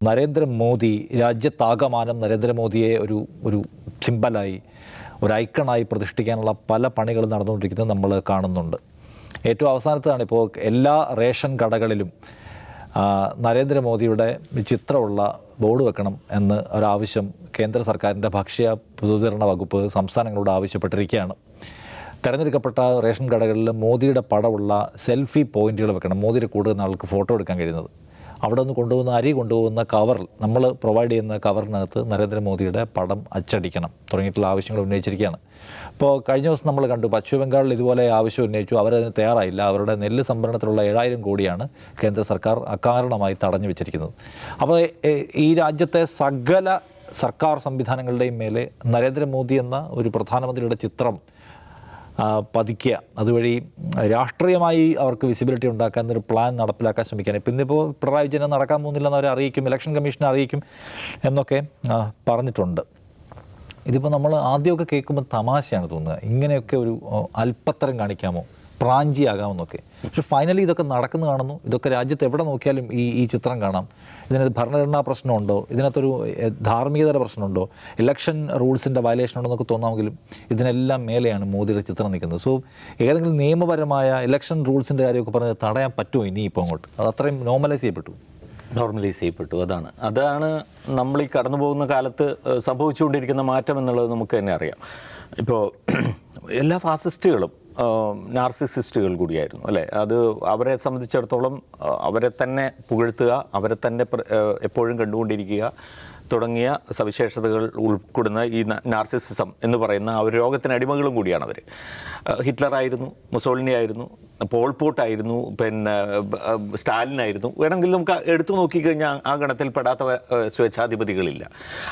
നരേന്ദ്രമോദി രാജ്യത്താകമാനം നരേന്ദ്രമോദിയെ ഒരു സിമ്പലായി ഒരു ഐക്കണായി പ്രതിഷ്ഠിക്കാനുള്ള പല പണികളും നടന്നുകൊണ്ടിരിക്കുന്നത് നമ്മൾ കാണുന്നുണ്ട്. ഏറ്റവും അവസാനത്താണ് ഇപ്പോൾ എല്ലാ റേഷൻ കടകളിലും നരേന്ദ്രമോദിയുടെ ചിത്രമുള്ള ബോർഡ് വെക്കണം എന്ന് ഒരാവശ്യം കേന്ദ്ര സർക്കാരിൻ്റെ ഭക്ഷ്യ പൊതുവിതരണ വകുപ്പ് സംസ്ഥാനങ്ങളോട് ആവശ്യപ്പെട്ടിരിക്കുകയാണ്. തിരഞ്ഞെടുക്കപ്പെട്ട റേഷൻ കടകളിൽ മോദിയുടെ പടമുള്ള സെൽഫി പോയിന്റുകൾ വെക്കണം. മോദിയുടെ കൂടുതൽ ആൾക്ക് ഫോട്ടോ എടുക്കാൻ കഴിയുന്നത്. അവിടെ നിന്ന് കൊണ്ടുപോകുന്ന അരി കൊണ്ടുപോകുന്ന കവർ, നമ്മൾ പ്രൊവൈഡ് ചെയ്യുന്ന കവറിനകത്ത് നരേന്ദ്രമോദിയുടെ പടം അച്ചടിക്കണം തുടങ്ങിയിട്ടുള്ള ആവശ്യങ്ങൾ ഉന്നയിച്ചിരിക്കുകയാണ്. ഇപ്പോൾ കഴിഞ്ഞ ദിവസം നമ്മൾ കണ്ടു, പശ്ചിമ ബംഗാളിൽ ഇതുപോലെ ആവശ്യം ഉന്നയിച്ചു. അവരതിന് തയ്യാറായില്ല. അവരുടെ നെല്ല് സംഭരണത്തിലുള്ള 7000 കോടിയാണ് കേന്ദ്ര സർക്കാർ അകാരണമായി തടഞ്ഞു വെച്ചിരിക്കുന്നത്. അപ്പോൾ ഈ രാജ്യത്തെ സകല സർക്കാർ സംവിധാനങ്ങളുടെയും മേലെ നരേന്ദ്രമോദി എന്ന ഒരു പ്രധാനമന്ത്രിയുടെ ചിത്രം പതിക്കുക, അതുവഴി രാഷ്ട്രീയമായി അവർക്ക് വിസിബിലിറ്റി ഉണ്ടാക്കാൻ ഒരു പ്ലാൻ നടപ്പിലാക്കാൻ ശ്രമിക്കാൻ. ഇന്നിപ്പോൾ പിണറായി വിജയൻ നടക്കാൻ പോകുന്നില്ലെന്ന് അവരെ അറിയിക്കും, ഇലക്ഷൻ കമ്മീഷനെ അറിയിക്കും എന്നൊക്കെ പറഞ്ഞിട്ടുണ്ട്. ഇതിപ്പോൾ നമ്മൾ ആദ്യമൊക്കെ കേൾക്കുമ്പോൾ തമാശയാണ് തോന്നുക, ഇങ്ങനെയൊക്കെ ഒരു അല്പത്തരം കാണിക്കാമോ, പ്രാഞ്ചിയാകാമെന്നൊക്കെ. പക്ഷെ ഫൈനലി ഇതൊക്കെ നടക്കുന്നു കാണുന്നു. ഇതൊക്കെ രാജ്യത്ത് എവിടെ നോക്കിയാലും ഈ ചിത്രം കാണാം. ഇതിനകത്ത് ഭരണഘടനാ പ്രശ്നമുണ്ടോ, ഇതിനകത്തൊരു ധാർമ്മികതയുടെ പ്രശ്നമുണ്ടോ, ഇലക്ഷൻ റൂൾസിൻ്റെ വയലേഷൻ ഉണ്ടോ എന്നൊക്കെ തോന്നാമെങ്കിലും ഇതിനെല്ലാം മേലെയാണ് മോദിയുടെ ചിത്രം നിൽക്കുന്നത്. സോ ഏതെങ്കിലും നിയമപരമായ ഇലക്ഷൻ റൂൾസിൻ്റെ കാര്യമൊക്കെ പറഞ്ഞ് തടയാൻ പറ്റുമോ ഇനി ഇപ്പോൾ അങ്ങോട്ട്? അത് അത്രയും നോർമലൈസ് ചെയ്യപ്പെട്ടു. അതാണ് നമ്മൾ ഈ കടന്നു പോകുന്ന കാലത്ത് സംഭവിച്ചുകൊണ്ടിരിക്കുന്ന മാറ്റം എന്നുള്ളത് നമുക്ക് തന്നെ അറിയാം. ഇപ്പോൾ എല്ലാ ഫാസിസ്റ്റുകളും നാർസിസിസ്റ്റുകൾ കൂടിയായിരുന്നു, അല്ലേ? അത് അവരെ സംബന്ധിച്ചിടത്തോളം അവരെ തന്നെ പുകഴ്ത്തുക, അവരെ തന്നെ എപ്പോഴും കണ്ടുകൊണ്ടിരിക്കുക തുടങ്ങിയ സവിശേഷതകൾ ഉൾപ്പെടുന്ന ഈ നാർസിസിസം എന്ന് പറയുന്ന ആ ഒരു രോഗത്തിന് അടിമകളും കൂടിയാണ് അവർ. ഹിറ്റ്ലറായിരുന്നു, മുസോളിനി ആയിരുന്നു, പോൾ പോട്ടായിരുന്നു, പിന്നെ സ്റ്റാലിനായിരുന്നു. വേണമെങ്കിൽ നമുക്ക് എടുത്തു നോക്കിക്കഴിഞ്ഞാൽ ആ ഗണത്തിൽ പെടാത്ത സ്വേച്ഛാധിപതികളില്ല.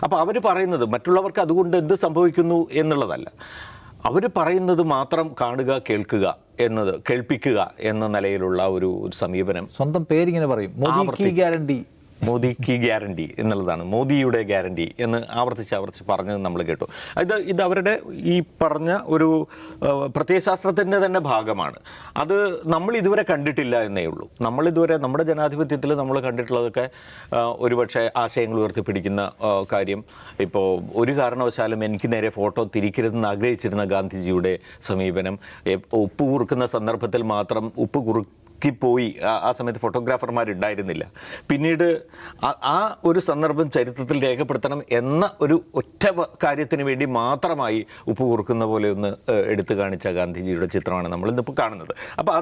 അപ്പോൾ അവർ പറയുന്നത് മറ്റുള്ളവർക്ക് അതുകൊണ്ട് എന്ത് സംഭവിക്കുന്നു എന്നുള്ളതല്ല, അവർ പറയുന്നത് മാത്രം കാണുക, കേൾക്കുക എന്നത്, കേൾപ്പിക്കുക എന്ന നിലയിലുള്ള ഒരു സമീപനം. സ്വന്തം പേരിങ്ങനെ പറയും, മോദി കി ഗ്യാരണ്ടി എന്നുള്ളതാണ്, മോദിയുടെ ഗ്യാരണ്ടി എന്ന് ആവർത്തിച്ച് പറഞ്ഞത് നമ്മൾ കേട്ടു. ഇത് അവരുടെ ഈ പറഞ്ഞ ഒരു പ്രത്യയശാസ്ത്രത്തിൻ്റെ തന്നെ ഭാഗമാണ്. അത് നമ്മൾ ഇതുവരെ കണ്ടിട്ടില്ല എന്നേ ഉള്ളൂ. നമ്മളിതുവരെ നമ്മുടെ ജനാധിപത്യത്തിൽ നമ്മൾ കണ്ടിട്ടുള്ളതൊക്കെ ഒരുപക്ഷെ ആശയങ്ങൾ ഉയർത്തിപ്പിടിക്കുന്ന കാര്യം. ഇപ്പോൾ ഒരു കാരണവശാലും എനിക്ക് നേരെ ഫോട്ടോ തിരിക്കരുതെന്ന് ആഗ്രഹിച്ചിരുന്ന ഗാന്ധിജിയുടെ സമീപനം, ഉപ്പ് കുറുക്കുന്ന സന്ദർഭത്തിൽ മാത്രം ഉപ്പ് പോയി ആ സമയത്ത് ഫോട്ടോഗ്രാഫർമാരുണ്ടായിരുന്നില്ല. പിന്നീട് ആ ഒരു സന്ദർഭം ചരിത്രത്തിൽ രേഖപ്പെടുത്തണം എന്ന ഒരു ഒറ്റ കാര്യത്തിന് വേണ്ടി മാത്രമായി ഉപ്പ് കുറുക്കുന്ന പോലെ ഒന്ന് എടുത്തു കാണിച്ച ഗാന്ധിജിയുടെ ചിത്രമാണ് നമ്മളിന്നിപ്പോൾ കാണുന്നത്. അപ്പോൾ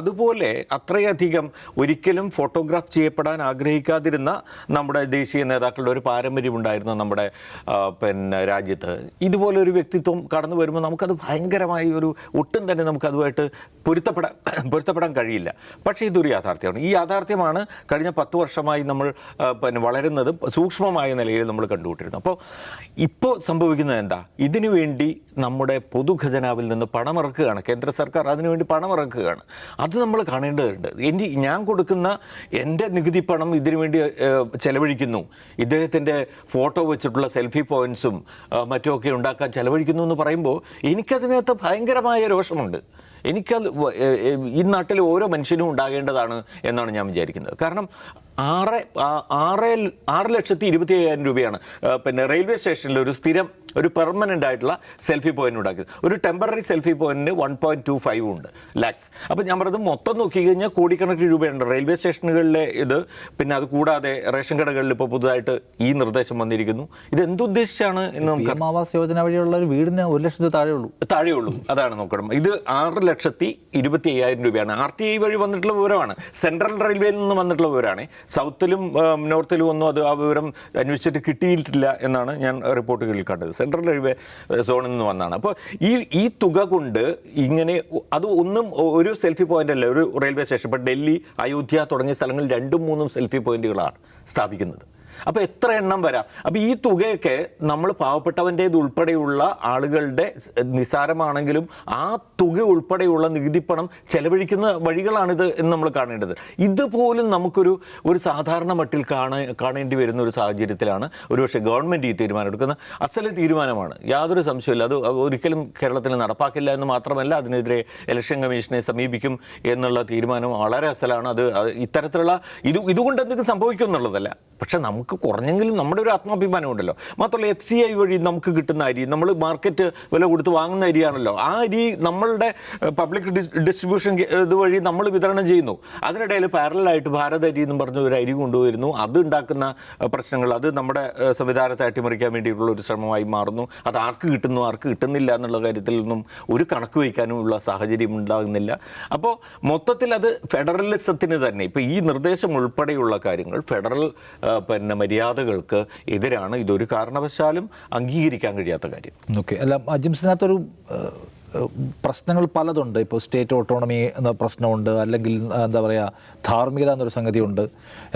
അതുപോലെ അത്രയധികം ഒരിക്കലും ഫോട്ടോഗ്രാഫ് ചെയ്യപ്പെടാൻ ആഗ്രഹിക്കാതിരുന്ന നമ്മുടെ ദേശീയ നേതാക്കളുടെ ഒരു പാരമ്പര്യമുണ്ടായിരുന്ന നമ്മുടെ പിന്നെ രാജ്യത്ത് ഇതുപോലെ ഒരു വ്യക്തിത്വം കടന്നു വരുമ്പോൾ നമുക്കത് ഭയങ്കരമായി ഒട്ടും തന്നെ നമുക്കതുമായിട്ട് പൊരുത്തപ്പെടാൻ കഴിയില്ല. പക്ഷേ ഇതൊരു യാഥാർത്ഥ്യമാണ്. ഈ യാഥാർത്ഥ്യമാണ് കഴിഞ്ഞ 10 വർഷമായി നമ്മൾ പിന്നെ വളരുന്നത് സൂക്ഷ്മമായ നിലയിൽ നമ്മൾ കണ്ടുകൊണ്ടിരുന്നു. അപ്പോൾ ഇപ്പോൾ സംഭവിക്കുന്നത് എന്താ? ഇതിനു വേണ്ടി നമ്മുടെ പൊതുഖജനാവിൽ നിന്ന് പണമിറക്കുകയാണ് കേന്ദ്ര സർക്കാർ. അതിനുവേണ്ടി പണമിറക്കുകയാണ്. അത് നമ്മൾ കാണേണ്ടതുണ്ട്. ഞാൻ കൊടുക്കുന്ന എൻ്റെ നികുതി പണം ഇതിനു വേണ്ടി ചെലവഴിക്കുന്നു, ഇദ്ദേഹത്തിൻ്റെ ഫോട്ടോ വെച്ചിട്ടുള്ള സെൽഫി പോയിൻറ്സും മറ്റുമൊക്കെ ഉണ്ടാക്കാൻ ചെലവഴിക്കുന്നു എന്ന് പറയുമ്പോൾ എനിക്കതിനകത്ത് ഭയങ്കരമായ രോഷമുണ്ട്. എനിക്കത് ഈ നാട്ടിൽ ഓരോ മനുഷ്യനും ഉണ്ടാകേണ്ടതാണ് എന്നാണ് ഞാൻ വിചാരിക്കുന്നത്. കാരണം 6,25,000 രൂപയാണ് പിന്നെ റെയിൽവേ സ്റ്റേഷനിൽ ഒരു സ്ഥിരം ഒരു പെർമനൻ്റ് ആയിട്ടുള്ള സെൽഫി പോയിന്റ് ഉണ്ടാക്കിയത്. ഒരു ടെമ്പററി സെൽഫി പോയിന്റിന് 1.25 ഉണ്ട് ലാക്സ്. അപ്പോൾ ഞാൻ പറഞ്ഞത് മൊത്തം നോക്കിക്കഴിഞ്ഞാൽ കോടിക്കണക്കിന് രൂപയുണ്ട് റെയിൽവേ സ്റ്റേഷനുകളിലെ ഇത്. പിന്നെ അത് കൂടാതെ റേഷൻ കടകളിൽ ഇപ്പോൾ പുതുതായിട്ട് ഈ നിർദ്ദേശം വന്നിരിക്കുന്നു. ഇത് എന്തുദ്ദേശിച്ചാണ് എന്ന് നമുക്ക് ആവാസ് യോജന വഴിയുള്ള ഒരു വീടിന് 1 ലക്ഷത്തിന് താഴെയുള്ളൂ. അതാണ് നോക്കണം. ഇത് 6,25,000 രൂപയാണ്. RTI വഴി വന്നിട്ടുള്ള വിവരമാണ്, സെൻട്രൽ റെയിൽവേയിൽ നിന്ന് വന്നിട്ടുള്ള വിവരമാണ്. സൗത്തിലും നോർത്തിലും ഒന്നും ആ വിവരം അന്വേഷിച്ചിട്ട് കിട്ടിയിട്ടില്ല എന്നാണ് ഞാൻ റിപ്പോർട്ടുകളിൽ കണ്ടത്. സെൻട്രൽ റെയിൽവേ സോണിൽ നിന്ന് വന്നതാണ്. അപ്പോൾ ഈ തുക കൊണ്ട് ഇങ്ങനെ അത് ഒന്നും ഒരു സെൽഫി പോയിന്റ് അല്ല. ഒരു റെയിൽവേ സ്റ്റേഷൻ ഇപ്പോൾ ഡൽഹി, അയോധ്യ തുടങ്ങിയ സ്ഥലങ്ങളിൽ 2-3 സെൽഫി പോയിന്റുകളാണ് സ്ഥാപിക്കുന്നത്. അപ്പോൾ എത്ര എണ്ണം വരാം? അപ്പോൾ ഈ തുകയൊക്കെ നമ്മൾ പാവപ്പെട്ടവൻ്റേത് ഉൾപ്പെടെയുള്ള ആളുകളുടെ നിസ്സാരമാണെങ്കിലും ആ തുക ഉൾപ്പെടെയുള്ള നികുതിപ്പണം ചെലവഴിക്കുന്ന വഴികളാണിത് എന്ന് നമ്മൾ കാണേണ്ടത്. ഇതുപോലും നമുക്കൊരു സാധാരണ മട്ടിൽ കാണേണ്ടി വരുന്ന ഒരു സാഹചര്യത്തിലാണ് ഒരുപക്ഷെ ഗവൺമെൻറ് ഈ തീരുമാനം എടുക്കുന്ന അസല തീരുമാനമാണ്, യാതൊരു സംശയമില്ല. അത് ഒരിക്കലും കേരളത്തിൽ നടപ്പാക്കില്ല എന്ന് മാത്രമല്ല, അതിനെതിരെ ഇലക്ഷൻ കമ്മീഷനെ സമീപിക്കും എന്നുള്ള തീരുമാനം വളരെ അസലാണ്. അത് ഇത്തരത്തിലുള്ള ഇതുകൊണ്ട് എന്തെങ്കിലും സംഭവിക്കും എന്നുള്ളതല്ല, പക്ഷെ നമുക്ക് കുറഞ്ഞെങ്കിലും നമ്മുടെ ഒരു ആത്മാഭിമാനം ഉണ്ടല്ലോ. മാത്രമല്ല FCI വഴി നമുക്ക് കിട്ടുന്ന അരി നമ്മൾ മാർക്കറ്റ് വില കൊടുത്ത് വാങ്ങുന്ന അരിയാണല്ലോ. ആ അരി നമ്മളുടെ പബ്ലിക് ഡിസ്ട്രിബ്യൂഷൻ ഇതുവഴി നമ്മൾ വിതരണം ചെയ്യുന്നു. അതിനിടയിൽ പാരലായിട്ട് ഭാരത് അരി എന്നും പറഞ്ഞ ഒരു അരി കൊണ്ടുവരുന്നു. അത് ഉണ്ടാക്കുന്ന പ്രശ്നങ്ങൾ, അത് നമ്മുടെ സംവിധാനത്തെ അട്ടിമറിക്കാൻ വേണ്ടിയിട്ടുള്ള ഒരു ശ്രമമായി മാറുന്നു. അത് ആർക്ക് കിട്ടുന്നു ആർക്ക് കിട്ടുന്നില്ല എന്നുള്ള കാര്യത്തിൽ നിന്നും ഒരു കണക്ക് വയ്ക്കാനും ഉള്ള സാഹചര്യം ഉണ്ടാകുന്നില്ല. അപ്പോൾ മൊത്തത്തിൽ അത് ഫെഡറലിസത്തിന് തന്നെ, ഇപ്പോൾ ഈ നിർദ്ദേശം ഉൾപ്പെടെയുള്ള കാര്യങ്ങൾ ഫെഡറൽ മര്യാദകൾക്ക് എതിരാണ്. ഇതൊരു കാരണവശാലും അംഗീകരിക്കാൻ കഴിയാത്ത കാര്യം. ഓക്കെ, അല്ല അജിംസിനകത്തൊരു പ്രശ്നങ്ങൾ പലതുണ്ട്. ഇപ്പോൾ സ്റ്റേറ്റ് ഓട്ടോണമി എന്ന പ്രശ്നമുണ്ട്, അല്ലെങ്കിൽ എന്താ പറയുക ധാർമ്മികത എന്നൊരു സംഗതിയുണ്ട്.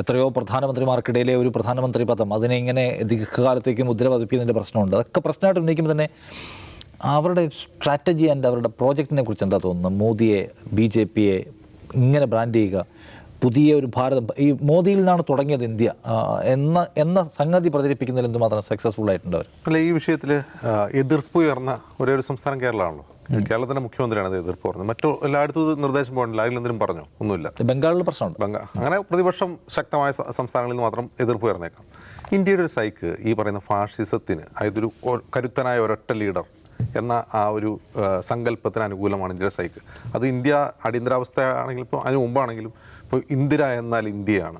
എത്രയോ പ്രധാനമന്ത്രിമാർക്കിടയിലെ ഒരു പ്രധാനമന്ത്രി പദം അതിനെ ഇങ്ങനെ ദീർഘകാലത്തേക്ക് മുദ്ര പതിപ്പിക്കുന്നതിൻ്റെ പ്രശ്നമുണ്ട്. അതൊക്കെ പ്രശ്നമായിട്ട് ഉന്നയിക്കുമ്പോൾ തന്നെ അവരുടെ സ്ട്രാറ്റജി ആൻഡ് അവരുടെ പ്രോജക്റ്റിനെ കുറിച്ച് എന്താ തോന്നുന്നത്? മോദിയെ BJPയെ ഇങ്ങനെ ബ്രാൻഡ് ചെയ്യുക, പുതിയ ഒരു ഭാരതം, ഈ മോദിയിൽ നിന്നാണ് തുടങ്ങിയത് ഇന്ത്യ എന്ന സംഗതി പ്രചരിപ്പിക്കുന്നതിൽ എന്തുമാത്രം സക്സസ്ഫുൾ ആയിട്ടുണ്ട് അവർ? അല്ല, ഈ വിഷയത്തിൽ എതിർപ്പ് ഉയർന്ന ഒരേ ഒരു സംസ്ഥാനം കേരളമാണല്ലോ. കേരളത്തിൻ്റെ മുഖ്യമന്ത്രിയാണ് അത് എതിർപ്പ് പറഞ്ഞത്. മറ്റു എല്ലായിടത്തും നിർദ്ദേശം പോകണില്ല. അതിലെന്തെങ്കിലും പറഞ്ഞോ? ഒന്നുമില്ല. ബംഗാളിൽ പ്രശ്നമുണ്ട്. അങ്ങനെ പ്രതിപക്ഷം ശക്തമായ സംസ്ഥാനങ്ങളിൽ മാത്രം എതിർപ്പ് ഉയർന്നേക്കാം. ഇന്ത്യയുടെ ഒരു സൈക്ക് ഈ പറയുന്ന ഫാഷിസത്തിന്, അതായത് ഒരു കരുത്തനായ ഒരൊറ്റ ലീഡർ എന്ന ആ ഒരു സങ്കല്പത്തിന് അനുകൂലമാണ് ഇന്ത്യയുടെ സൈക്ക്. അത് ഇന്ത്യ അടിയന്തരാവസ്ഥ ആണെങ്കിലും ഇപ്പോൾ അതിന് മുമ്പാണെങ്കിലും ഇപ്പോൾ ഇന്ദിര എന്നാൽ ഇന്ത്യയാണ്,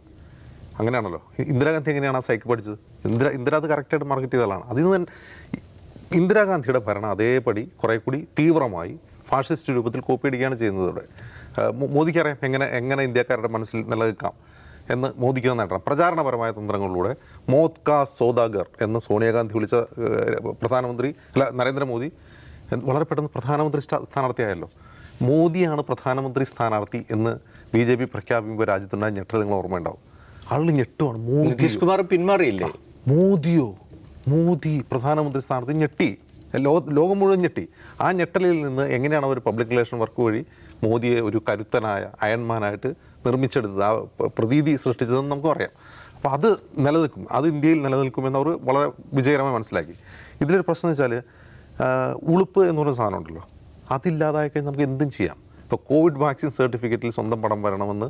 അങ്ങനെയാണല്ലോ. ഇന്ദിരാഗാന്ധി എങ്ങനെയാണ് ആ സൈക്ക് പഠിച്ചത്? ഇന്ദിര അത് കറക്റ്റായിട്ട് മാർക്കറ്റ് ചെയ്തതാണ്. അതിൽ നിന്ന് ഇന്ദിരാഗാന്ധിയുടെ ഭരണം അതേപടി കുറേ കൂടി തീവ്രമായി ഫാഷിസ്റ്റ് രൂപത്തിൽ കോപ്പി അടിക്കുകയാണ് ചെയ്യുന്നത്. ഇവിടെ മോദിക്കറിയാം എങ്ങനെ ഇന്ത്യക്കാരുടെ മനസ്സിൽ നിലനിൽക്കാം എന്ന് മോദിക്ക് നേട്ടം. പ്രചാരണപരമായ തന്ത്രങ്ങളിലൂടെ മോദ് കാ സോദാഗർ എന്ന് സോണിയാഗാന്ധി വിളിച്ച പ്രധാനമന്ത്രി നരേന്ദ്രമോദി വളരെ പെട്ടെന്ന് പ്രധാനമന്ത്രി സ്ഥാനാർത്ഥിയായല്ലോ. മോദിയാണ് പ്രധാനമന്ത്രി സ്ഥാനാർത്ഥി എന്ന് BJP പ്രഖ്യാപിക്കുമ്പോൾ രാജ്യത്തുണ്ടായ ഞെട്ടൽ നിങ്ങൾ ഓർമ്മയുണ്ടാവും. ആളുകൾ ഞെട്ടുവാണ്. നിതീഷ് കുമാർ പിന്മാറിയില്ലേ? മോദി പ്രധാനമന്ത്രി സ്ഥാനാർത്ഥി ഞെട്ടി. ലോകം മുഴുവൻ ഞെട്ടി. ആ ഞെട്ടലിൽ നിന്ന് എങ്ങനെയാണ് അവർ പബ്ലിക് റിലേഷൻ വർക്ക് വഴി മോദിയെ ഒരു കരുത്തനായ അയൺമാനായിട്ട് നിർമ്മിച്ചെടുത്തത്, ആ പ്രതീതി സൃഷ്ടിച്ചതെന്ന് നമുക്ക് പറയാം. അപ്പോൾ അത് നിലനിൽക്കും, അത് ഇന്ത്യയിൽ നിലനിൽക്കുമെന്ന് അവർ വളരെ വിജയകരമായി മനസ്സിലാക്കി. ഇതിലൊരു പ്രശ്നം എന്ന് വെച്ചാൽ ഉളുപ്പ് എന്ന് പറയുന്ന സാധനം ഉണ്ടല്ലോ, അതില്ലാതായി കഴിഞ്ഞാൽ നമുക്ക് എന്തും ചെയ്യാം. ഇപ്പോൾ കോവിഡ് വാക്സിൻ സർട്ടിഫിക്കറ്റിൽ സ്വന്തം പടം വരണമെന്ന്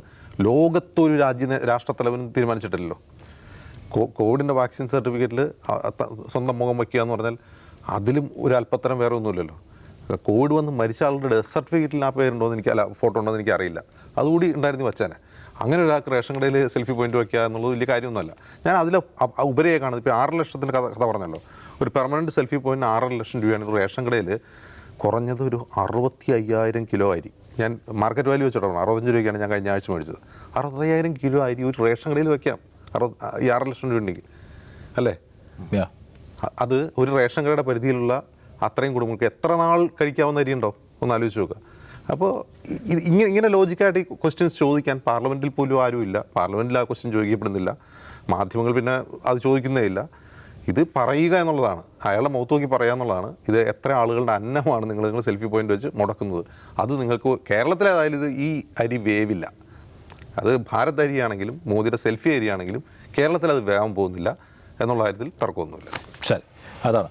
ലോകത്തൊരു രാഷ്ട്രത്തലവനും തീരുമാനിച്ചിട്ടില്ലല്ലോ. കോവിഡിൻ്റെ വാക്സിൻ സർട്ടിഫിക്കറ്റിൽ സ്വന്തം മുഖം വയ്ക്കുക എന്ന് പറഞ്ഞാൽ അതിലും ഒരു അല്പത്തരം വേറെ ഒന്നുമില്ലല്ലോ. കോവിഡ് വന്ന് മരിച്ച ആളുടെ ഡെത്ത് സർട്ടിഫിക്കറ്റിൽ ആ പേരുണ്ടോ എന്ന് ഫോട്ടോ ഉണ്ടോ എന്ന് എനിക്കറിയില്ല. അതുകൂടി ഉണ്ടായിരുന്നു വച്ചാനെ. അങ്ങനെ ഒരാൾക്ക് റേഷൻ കടയിൽ സെൽഫി പോയിന്റ് വയ്ക്കുക എന്നുള്ളത് വലിയ കാര്യമൊന്നുമല്ല. ഞാൻ അതിൽ ഉപരിയായി കാണുന്നത് ഇപ്പോൾ 6 ലക്ഷത്തിൻ്റെ കഥ പറഞ്ഞല്ലോ. ഒരു പെർമനൻറ്റ് സെൽഫി പോയിന്റ് 6 ലക്ഷം രൂപയാണ് റേഷൻ കടയിൽ. കുറഞ്ഞത് ഒരു 65,000 കിലോ അരി, ഞാൻ മാർക്കറ്റ് വാല്യൂ വെച്ചിട്ടാണ് 65 രൂപയ്ക്കാണ് ഞാൻ കഴിഞ്ഞ ആഴ്ച മേടിച്ചത്. 65,000 കിലോ അരി ഒരു റേഷൻ കടയിൽ വയ്ക്കാം ഈ 6 ലക്ഷം രൂപ ഉണ്ടെങ്കിൽ, അല്ലേ? അത് ഒരു റേഷൻ കടയുടെ പരിധിയിലുള്ള അത്രയും കുടുംബങ്ങൾക്ക് എത്ര നാൾ കഴിക്കാവുന്ന അരി ഉണ്ടോ ഒന്ന് ആലോചിച്ച് നോക്കുക. അപ്പോൾ ഇങ്ങനെ ലോജിക്കായിട്ട് ഈ ക്വസ്റ്റ്യൻസ് ചോദിക്കാൻ പാർലമെൻറ്റിൽ പോലും ആരുമില്ല. പാർലമെൻറ്റിൽ ആ ക്വസ്റ്റ്യൻ ചോദിക്കപ്പെടുന്നില്ല, മാധ്യമങ്ങൾ പിന്നെ അത് ചോദിക്കുന്നേ ഇല്ല. ഇത് പറയുക എന്നുള്ളതാണ്, അയാളെ മുഖത്ത് നോക്കി പറയുക എന്നുള്ളതാണ്. ഇത് എത്ര ആളുകളുടെ അന്നമാണ് നിങ്ങൾ സെൽഫി പോയിന്റ് വെച്ച് മുടക്കുന്നത്. അത് നിങ്ങൾക്ക് കേരളത്തിലേതായാലും ഇത് ഈ അരി വേവില്ല. അത് ഭാരത് അരിയാണെങ്കിലും മോദിയുടെ സെൽഫി അരിയാണെങ്കിലും കേരളത്തിൽ അത് വേവാൻ പോകുന്നില്ല എന്നുള്ള കാര്യത്തിൽ തർക്കമൊന്നുമില്ല. ശരി, അതാണ്.